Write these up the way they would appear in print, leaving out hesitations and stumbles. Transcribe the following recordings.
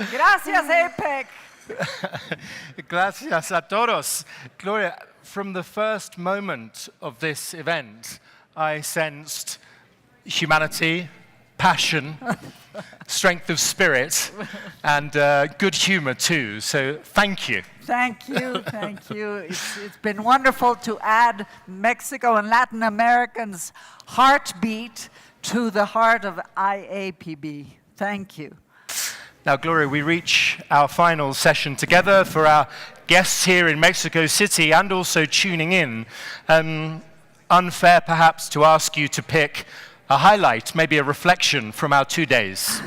Gracias, APEC. Gracias a todos. Gloria, from the first moment of this event, I sensed humanity, passion, strength of spirit, and good humor too. So thank you. Thank you, thank you. It's been wonderful to add Mexico and Latin Americans' heartbeat to the heart of IAPB. Thank you. Now, Gloria, we reach our final session together. For our guests here in Mexico City and also tuning in, unfair perhaps to ask you to pick a highlight, maybe a reflection from our 2 days.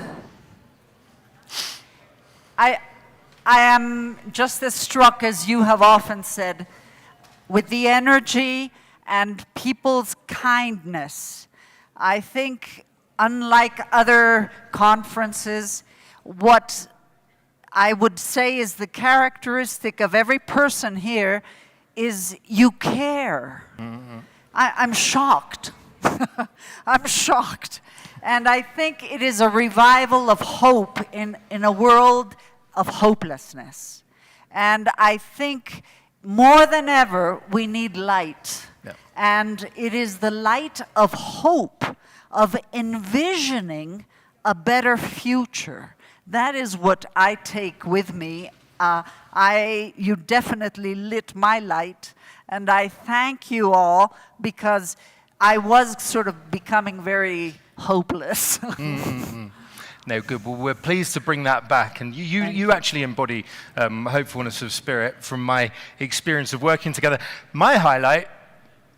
I am just as struck, as you have often said, with the energy and people's kindness. I think, unlike other conferences, what I would say is the characteristic of every person here is you care. Mm-hmm. I'm shocked. I'm shocked. And I think it is a revival of hope in a world of hopelessness. And I think more than ever we need light. Yeah. And it is the light of hope, of envisioning a better future. That is what I take with me. You definitely lit my light, and I thank you all because I was sort of becoming very hopeless. Mm-hmm. No, good. Well, we're pleased to bring that back, and you actually embody hopefulness of spirit from my experience of working together. My highlight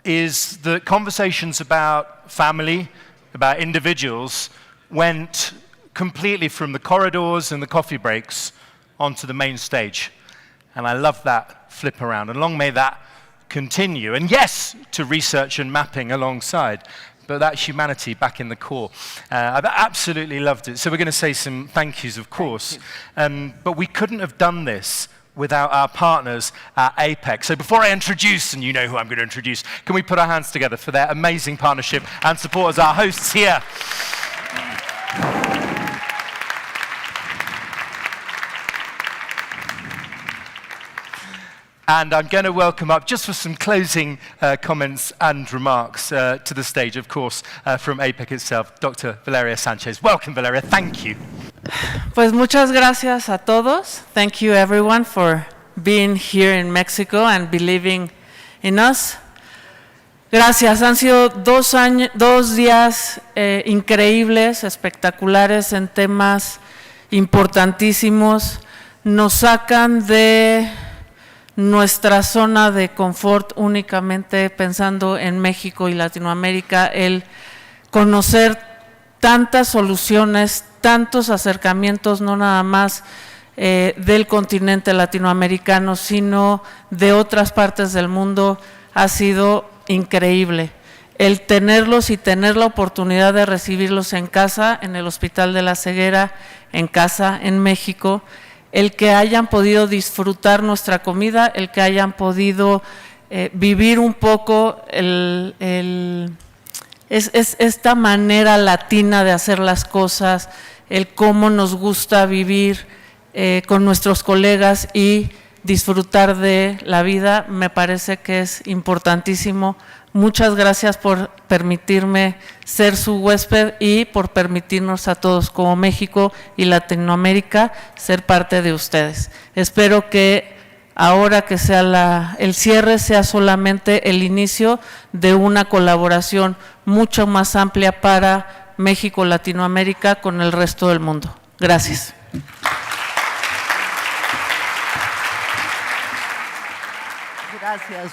is that conversations about family, about individuals, went completely from the corridors and the coffee breaks onto the main stage. And I love that flip around. And long may that continue. And yes, to research and mapping alongside, but that humanity back in the core. I've absolutely loved it. So we're going to say some thank yous, of course. But we couldn't have done this without our partners at APEC. So before I introduce, and you know who I'm going to introduce, can we put our hands together for their amazing partnership and support as our hosts here? And I'm going to welcome up, just for some closing comments and remarks, to the stage, of course, from APEC itself, Dr. Valeria Sanchez. Welcome, Valeria. Thank you. Pues muchas gracias a todos. Thank you, everyone, for being here in Mexico and believing in us. Gracias. Han sido 2 días increíbles, espectaculares en temas importantísimos. Nos sacan de nuestra zona de confort únicamente pensando en México y Latinoamérica, el conocer tantas soluciones, tantos acercamientos, no nada más del continente latinoamericano, sino de otras partes del mundo, ha sido increíble. El tenerlos y tener la oportunidad de recibirlos en casa, en el Hospital de la Ceguera, en casa, en México, el que hayan podido disfrutar nuestra comida, el que hayan podido vivir un poco esta manera latina de hacer las cosas, el cómo nos gusta vivir con nuestros colegas y disfrutar de la vida, me parece que es importantísimo. Muchas gracias por permitirme ser su huésped y por permitirnos a todos como México y Latinoamérica ser parte de ustedes. Espero que ahora que sea el cierre sea solamente el inicio de una colaboración mucho más amplia para México, Latinoamérica con el resto del mundo. Gracias. Gracias,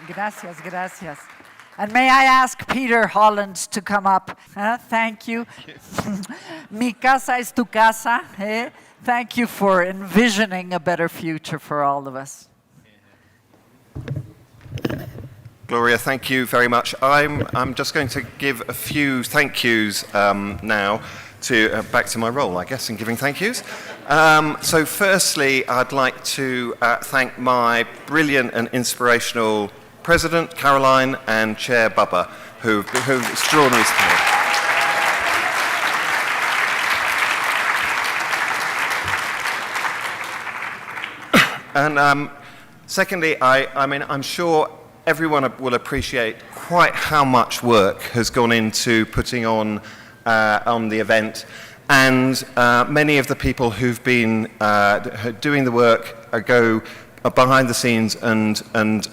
gracias, gracias. And may I ask Peter Holland to come up? Thank you. Mi casa es tu casa. Thank you for envisioning a better future for all of us. Gloria, thank you very much. I'm just going to give a few thank yous now to back to my role, I guess, in giving thank yous. So firstly, I'd like to thank my brilliant and inspirational President Caroline and Chair Bubba, who've extraordinary support. . And secondly, I mean, I'm sure everyone will appreciate quite how much work has gone into putting on the event. And many of the people who've been doing the work go behind the scenes and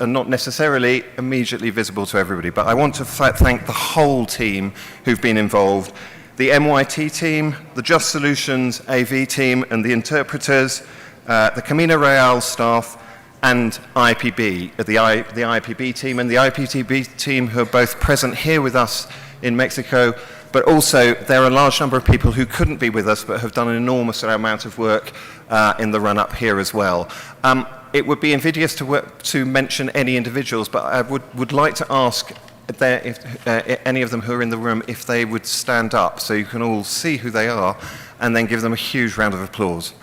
not necessarily immediately visible to everybody. But I want to thank the whole team who've been involved. The MYT team, the Just Solutions AV team and the interpreters, the Camino Real staff, and IPB, the IPB team and the IPTB team who are both present here with us in Mexico. But also, there are a large number of people who couldn't be with us but have done an enormous amount of work in the run-up here as well. It would be invidious to mention any individuals, but I would like to ask if any of them who are in the room if they would stand up so you can all see who they are, and then give them a huge round of applause.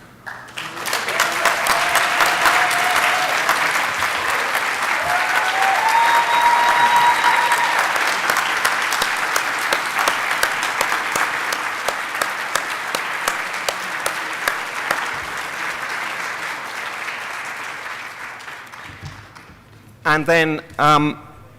And then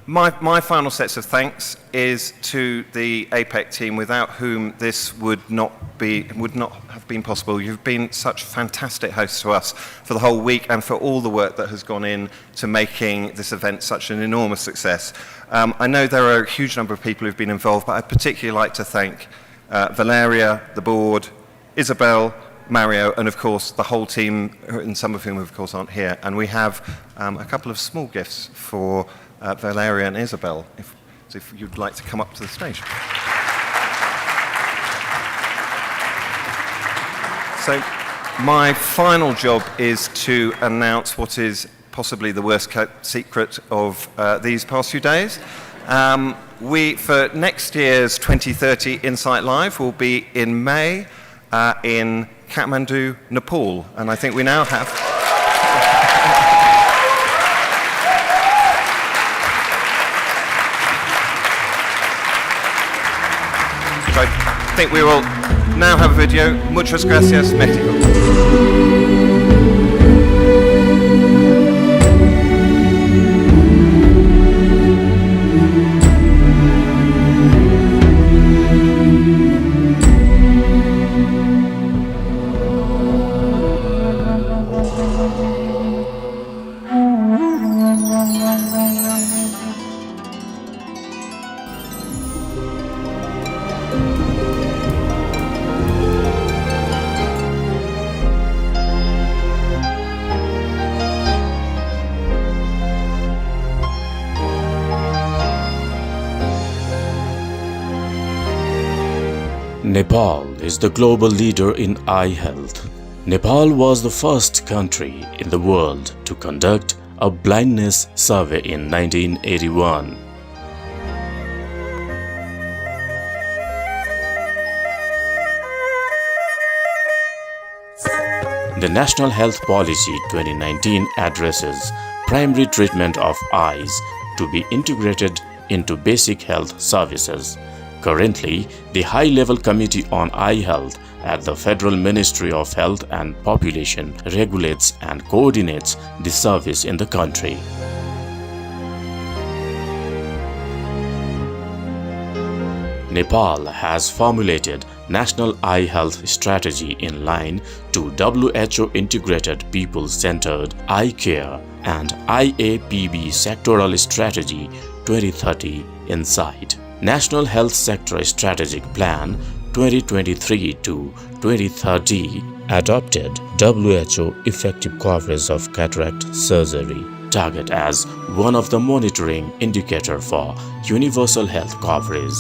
my final sets of thanks is to the APEC team, without whom this would not have been possible. You've been such fantastic hosts to us for the whole week and for all the work that has gone in to making this event such an enormous success. I know there are a huge number of people who've been involved, but I'd particularly like to thank Valeria, the board, Isabel, Mario, and of course the whole team, and some of whom of course aren't here. And we have a couple of small gifts for Valeria and Isabel, if you'd like to come up to the stage. So my final job is to announce what is possibly the worst kept secret of these past few days. For next year's 2030 Insight Live will be in May in Kathmandu, Nepal, and I think we now have. So I think we will now have a video. Muchas gracias, Mexico. Nepal is the global leader in eye health. Nepal was the first country in the world to conduct a blindness survey in 1981. The National Health Policy 2019 addresses primary treatment of eyes to be integrated into basic health services. Currently, the High-Level Committee on Eye Health at the Federal Ministry of Health and Population regulates and coordinates the service in the country. Nepal has formulated National Eye Health Strategy in line to WHO Integrated People-Centered Eye Care and IAPB Sectoral Strategy 2030 Insight. National Health Sector Strategic Plan 2023 to 2030 adopted WHO effective coverage of cataract surgery target as one of the monitoring indicator for universal health coverage.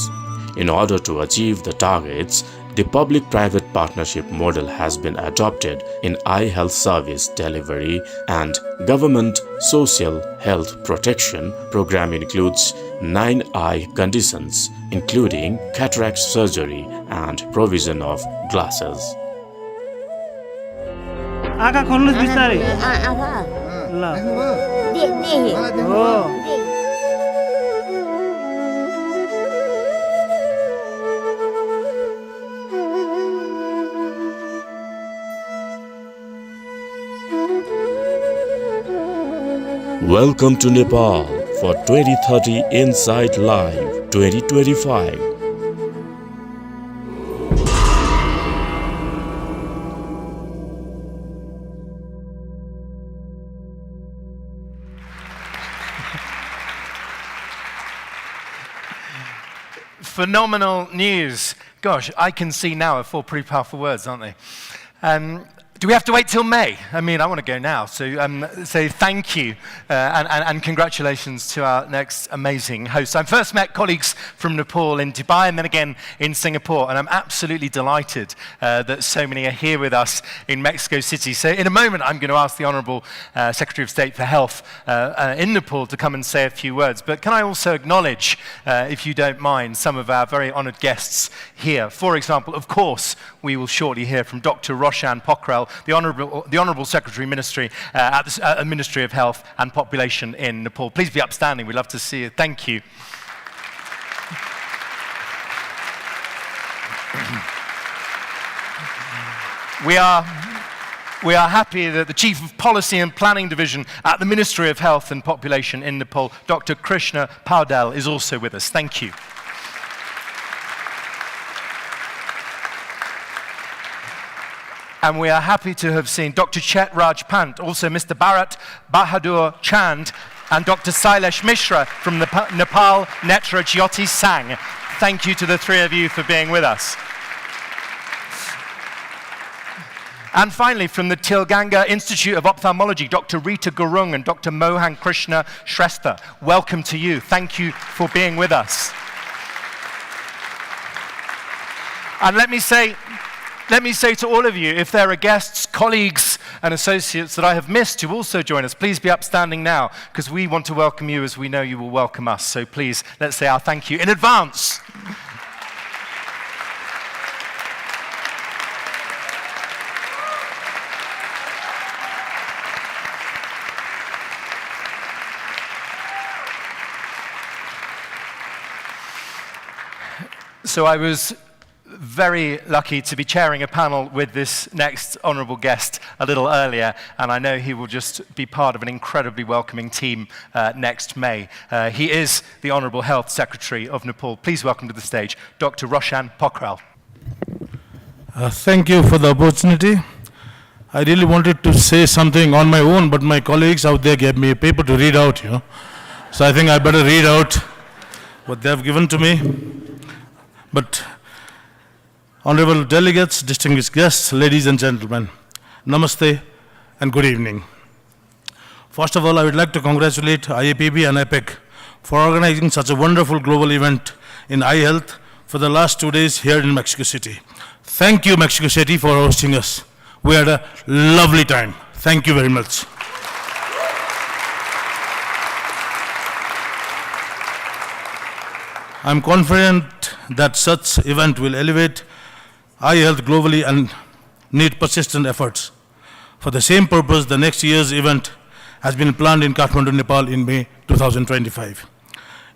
In order to achieve the targets, the public-private partnership model has been adopted in eye health service delivery, and government social health protection program includes 9 eye conditions, including cataract surgery and provision of glasses. आँखा खोल्नुस् बिस्तारै ल हो Welcome to Nepal for 2030 Insight Live 2025. Phenomenal news. Gosh, I can see now are 4 pretty powerful words, aren't they? Do we have to wait till May? I mean, I want to go now. So thank you and congratulations to our next amazing host. I first met colleagues from Nepal in Dubai and then again in Singapore, and I'm absolutely delighted that so many are here with us in Mexico City. So in a moment, I'm going to ask the Honourable Secretary of State for Health in Nepal to come and say a few words. But can I also acknowledge, if you don't mind, some of our very honoured guests here. For example, of course, we will shortly hear from Dr. Roshan Pokhrel, the Honourable Secretary Ministry at the Ministry of Health and Population in Nepal. Please be upstanding. We'd love to see you. Thank you. We are happy that the Chief of Policy and Planning Division at the Ministry of Health and Population in Nepal, Dr. Krishna Paudel, is also with us. Thank you. And we are happy to have seen Dr. Chet Raj Pant, also Mr. Bharat Bahadur Chand, and Dr. Sailesh Mishra from Nepal Netra Jyoti Sang. Thank you to the 3 of you for being with us. And finally, from the Tilganga Institute of Ophthalmology, Dr. Rita Gurung and Dr. Mohan Krishna Shrestha. Welcome to you. Thank you for being with us. And let me say to all of you, if there are guests, colleagues, and associates that I have missed who also join us, please be upstanding now, because we want to welcome you as we know you will welcome us. So please, let's say our thank you in advance. So I was very lucky to be chairing a panel with this next honourable guest a little earlier, and I know he will just be part of an incredibly welcoming team next May. He is the Honourable Health Secretary of Nepal. Please welcome to the stage Dr. Roshan Pokhrel. Thank you for the opportunity. I really wanted to say something on my own, but my colleagues out there gave me a paper to read out, So I think I better read out what they have given to me. But honorable delegates, distinguished guests, ladies and gentlemen, namaste and good evening. First of all, I would like to congratulate IAPB and APEC for organizing such a wonderful global event in eye health for the last 2 days here in Mexico City. Thank you, Mexico City, for hosting us. We had a lovely time. Thank you very much. I'm confident that such event will elevate eye health globally and need persistent efforts. For the same purpose, the next year's event has been planned in Kathmandu, Nepal in May 2025.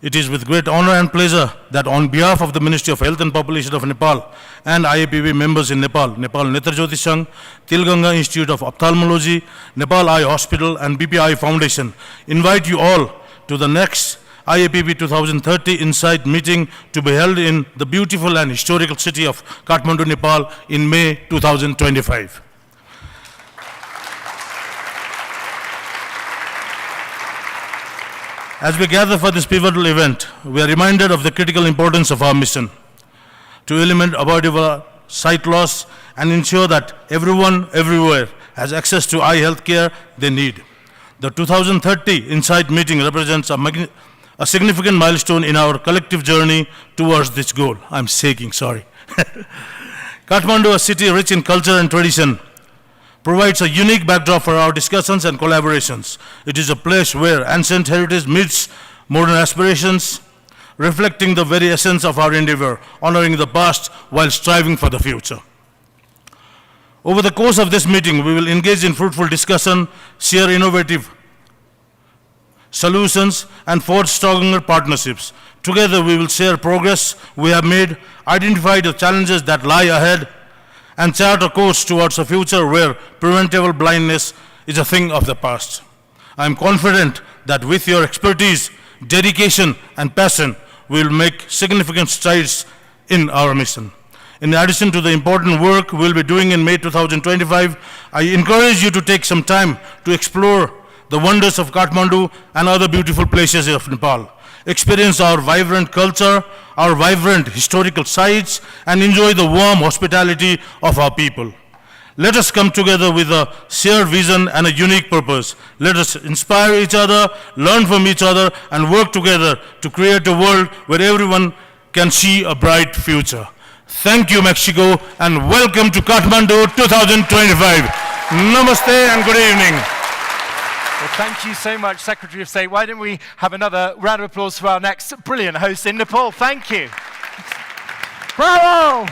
It is with great honor and pleasure that on behalf of the Ministry of Health and Population of Nepal and IAPB members in Nepal, Nepal Netra Jyoti Sangh, Tilganga Institute of Ophthalmology, Nepal Eye Hospital and BPI Foundation invite you all to the next IAPB 2030 Insight meeting to be held in the beautiful and historical city of Kathmandu, Nepal in May 2025. As we gather for this pivotal event, we are reminded of the critical importance of our mission to eliminate avoidable sight loss and ensure that everyone, everywhere has access to eye health care they need. The 2030 Insight meeting represents a significant milestone in our collective journey towards this goal. I'm shaking, sorry. Kathmandu, a city rich in culture and tradition, provides a unique backdrop for our discussions and collaborations. It is a place where ancient heritage meets modern aspirations, reflecting the very essence of our endeavor, honoring the past while striving for the future. Over the course of this meeting, we will engage in fruitful discussion, share innovative solutions, and forge stronger partnerships. Together, we will share progress we have made, identify the challenges that lie ahead, and chart a course towards a future where preventable blindness is a thing of the past. I am confident that with your expertise, dedication, and passion, we will make significant strides in our mission. In addition to the important work we'll be doing in May 2025, I encourage you to take some time to explore the wonders of Kathmandu and other beautiful places of Nepal. Experience our vibrant culture, our vibrant historical sites, and enjoy the warm hospitality of our people. Let us come together with a shared vision and a unique purpose. Let us inspire each other, learn from each other, and work together to create a world where everyone can see a bright future. Thank you, Mexico, and welcome to Kathmandu 2025. Namaste and good evening. Well, thank you so much, Secretary of State. Why don't we have another round of applause for our next brilliant host in Nepal? Thank you. Bravo!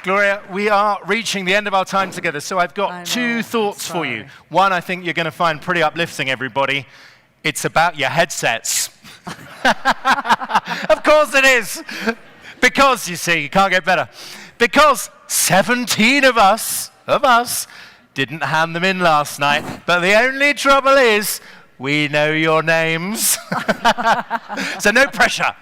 Gloria, we are reaching the end of our time together, so I've got two thoughts for you. One, I think you're going to find pretty uplifting, everybody. It's about your headsets. Of course it is. Because, you see, you can't get better. Because 17 of us didn't hand them in last night. But the only trouble is, we know your names. So no pressure.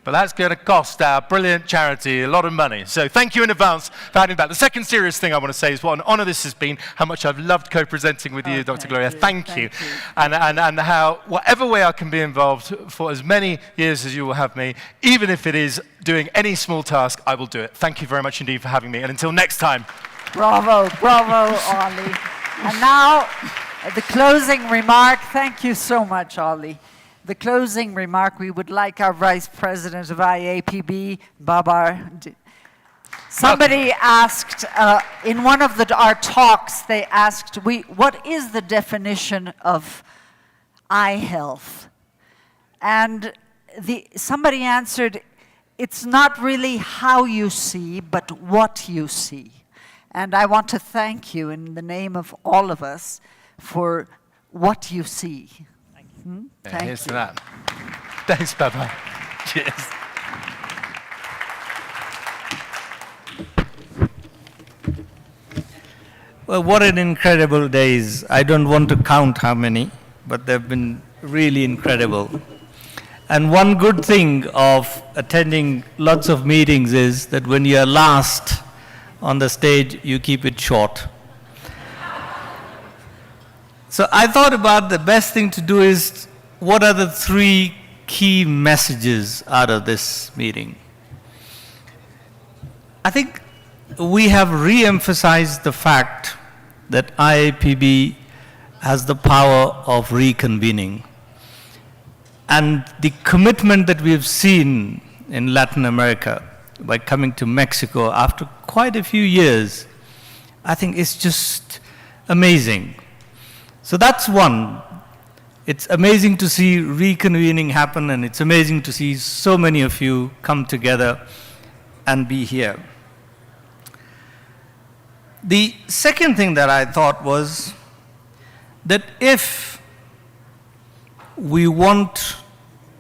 But that's going to cost our brilliant charity a lot of money. So thank you in advance for having that. The second serious thing I want to say is what an honor this has been, how much I've loved co-presenting with you, Dr. Gloria. Thank you. And how, whatever way I can be involved for as many years as you will have me, even if it is doing any small task, I will do it. Thank you very much indeed for having me. And until next time. Bravo, bravo, Ollie. And now, the closing remark. Thank you so much, Ollie. The closing remark, we would like our Vice President of IAPB, Babar. Somebody asked, in one of our talks, they asked, what is the definition of eye health? And somebody answered, it's not really how you see, but what you see. And I want to thank you in the name of all of us for what you see. Thank Here's you. to that. Thanks, Baba. Cheers. Well, what an incredible days. I don't want to count how many, but they've been really incredible. And one good thing of attending lots of meetings is that when you're last on the stage, you keep it short. So I thought about the best thing to do is, what are the 3 key messages out of this meeting? I think we have re-emphasized the fact that IAPB has the power of reconvening. And the commitment that we've seen in Latin America by coming to Mexico after quite a few years, I think is just amazing. So that's one. It's amazing to see reconvening happen, and it's amazing to see so many of you come together and be here. The second thing that I thought was that if we want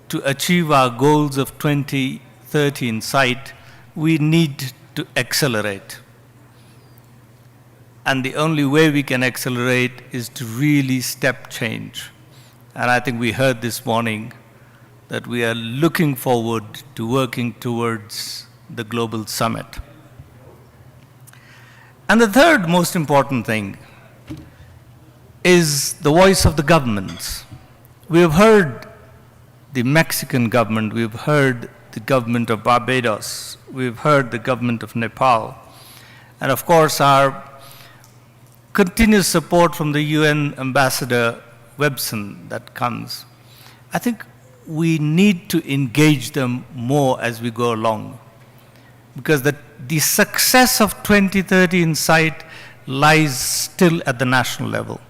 to achieve our goals of 2030 in sight, we need to accelerate. And the only way we can accelerate is to really step change. And I think we heard this morning that we are looking forward to working towards the global summit. And the third most important thing is the voice of the governments. We have heard the Mexican government, we've heard the government of Barbados, we've heard the government of Nepal, and of course our continuous support from the UN Ambassador Webson that comes. I think we need to engage them more as we go along, because the success of 2030 in sight lies still at the national level,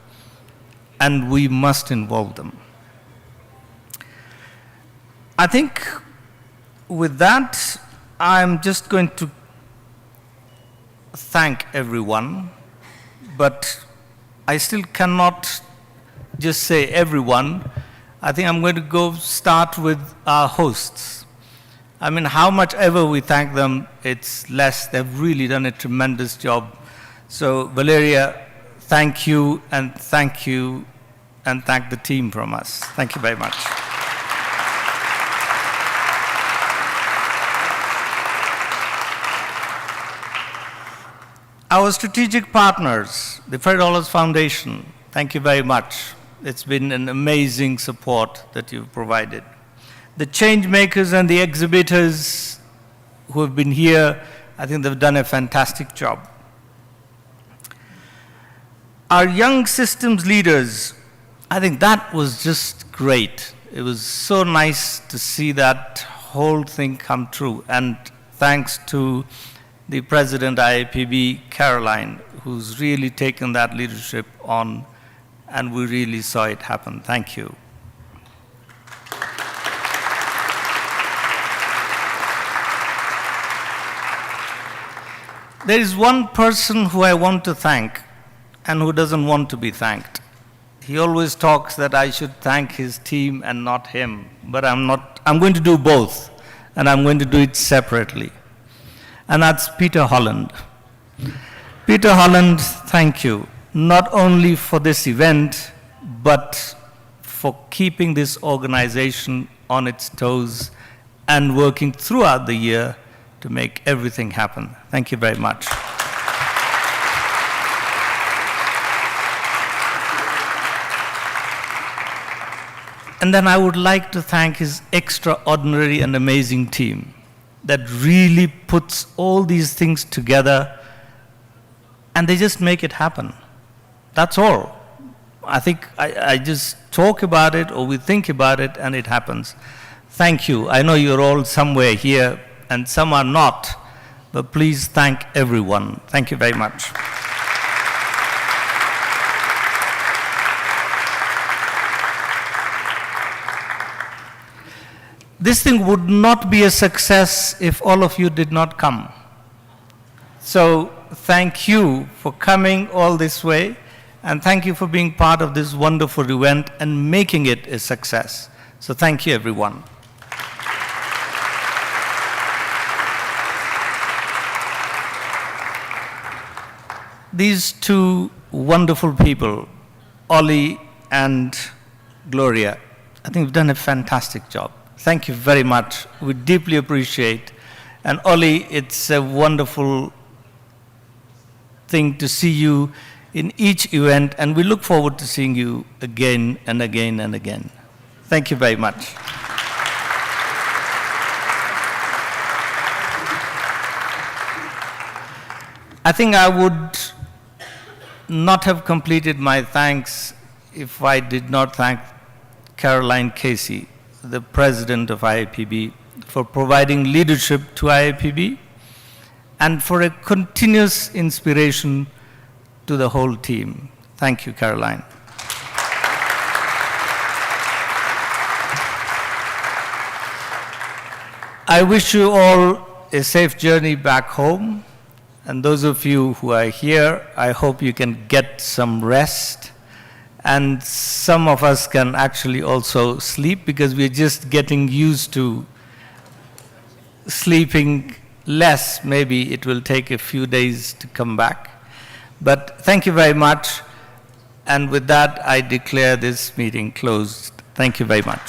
and we must involve them. I think with that, I'm just going to thank everyone, but I still cannot just say everyone. I think I'm going to go start with our hosts. I mean, how much ever we thank them, it's less. They've really done a tremendous job. So, Valeria, thank you and thank you and thank the team from us. Thank you very much. Our strategic partners, the $5 Foundation, thank you very much. It's been an amazing support that you've provided. The change makers and the exhibitors who have been here, I think they've done a fantastic job. Our young systems leaders, I think that was just great. It was so nice to see that whole thing come true. And thanks to the President IAPB, Caroline, who's really taken that leadership on, and we really saw it happen. Thank you. There is one person who I want to thank and who doesn't want to be thanked. He always talks that I should thank his team and not him, but I'm going to do both, and I'm going to do it separately. And that's Peter Holland. Peter Holland, thank you, not only for this event, but for keeping this organization on its toes and working throughout the year to make everything happen. Thank you very much. And then I would like to thank his extraordinary and amazing team that really puts all these things together and they just make it happen. That's all. I think I just talk about it or we think about it and it happens. Thank you. I know you're all somewhere here and some are not, but please thank everyone. Thank you very much. This thing would not be a success if all of you did not come. So thank you for coming all this way, and thank you for being part of this wonderful event and making it a success. So thank you, everyone. These two wonderful people, Ollie and Gloria, I think you've done a fantastic job. Thank you very much. We deeply appreciate. And Ollie, it's a wonderful thing to see you in each event, and we look forward to seeing you again and again and again. Thank you very much. I think I would not have completed my thanks if I did not thank Caroline Casey, the president of IAPB, for providing leadership to IAPB and for a continuous inspiration to the whole team. Thank you, Caroline. I wish you all a safe journey back home. And those of you who are here, I hope you can get some rest. And some of us can actually also sleep because we're just getting used to sleeping less. Maybe it will take a few days to come back. But thank you very much. And with that, I declare this meeting closed. Thank you very much.